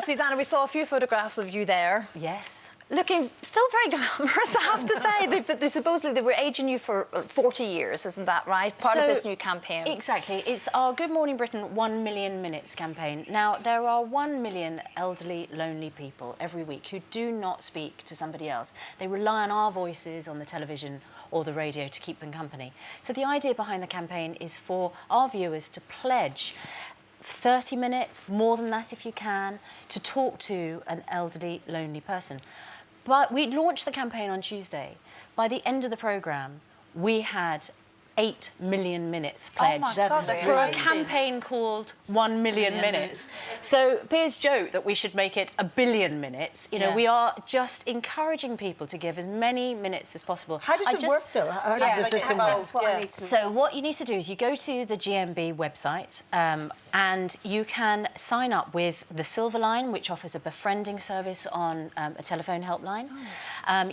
Susanna, we saw a few photographs of you there. Yes. Looking still very glamorous, I have to say. But supposedly they were aging you for 40 years, isn't that right? Part of this new campaign. Exactly. It's our Good Morning Britain 1 Million Minutes campaign. Now, there are 1 million elderly, lonely people every week who do not speak to somebody else. They rely on our voices on the television or the radio to keep them company. So the idea behind the campaign is for our viewers to pledge 30 minutes, more than that if you can, to talk to an elderly, lonely person. But we launched the campaign on Tuesday. By the end of the programme, we had 8 million minutes pledged for a campaign called 1 million minutes. So Piers joked that we should make it 1 billion minutes. You know, we are just encouraging people to give as many minutes as possible. How does it work, though? How does the system work? So what you need to do is you go to the GMB website and you can sign up with the Silver Line, which offers a befriending service on a telephone helpline.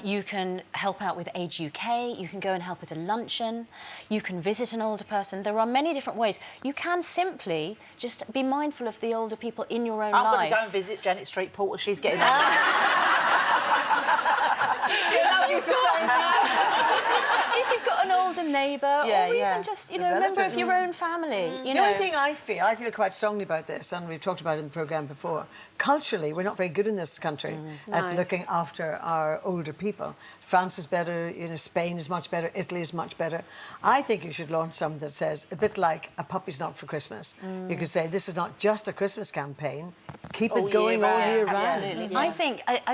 You can help out with Age UK. You can go and help at a luncheon. You can visit an older person. There are many different ways. You can simply just be mindful of the older people in your own life. I'm going to go and visit Janet Street Porter. She's getting that. She'll love you for saying that. If you've got an older neighbour, or even just, you know, a member of your own family. You know. The only thing I feel quite strongly about this, and we've talked about it in the programme before, culturally, we're not very good in this country at looking after our older people. France is better, you know, Spain is much better, Italy is much better. I think you should launch something that says, a bit like A Puppy's Not for Christmas. You could say, this is not just a Christmas campaign, keep it going all year round. Absolutely. I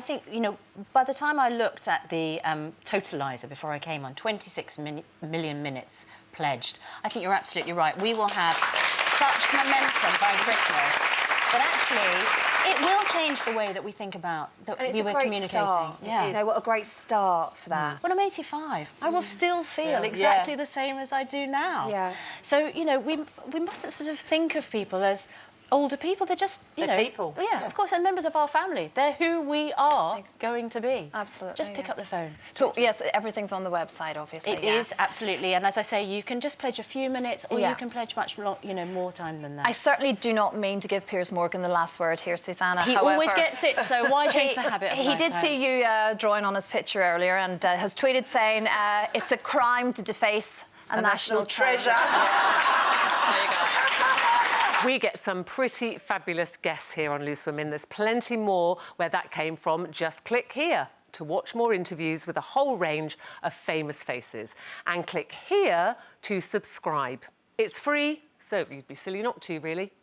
think, you know, by the time I looked at the totaliser before I came on, 26 million minutes pledged. I think you're absolutely right. We will have such momentum by Christmas that actually it will change the way that we think about that we were communicating. Start. Yeah. You know, what a great start for that. When I'm 85, I will still feel exactly the same as I do now. Yeah. So, you know, we mustn't sort of think of people as older people. They're just, you know... people. Yeah, of course, they're members of our family. They're who we are going to be. Absolutely. Just pick up the phone. So, yes, everything's on the website, obviously. It is, absolutely. And as I say, you can just pledge a few minutes or you can pledge much more time than that. I certainly do not mean to give Piers Morgan the last word here, Susanna. He always gets it, so why change the habit of He did see you drawing on his picture earlier and has tweeted saying it's a crime to deface a national treasure. There you go. We get some pretty fabulous guests here on Loose Women. There's plenty more where that came from. Just click here to watch more interviews with a whole range of famous faces. And click here to subscribe. It's free, so you'd be silly not to, really.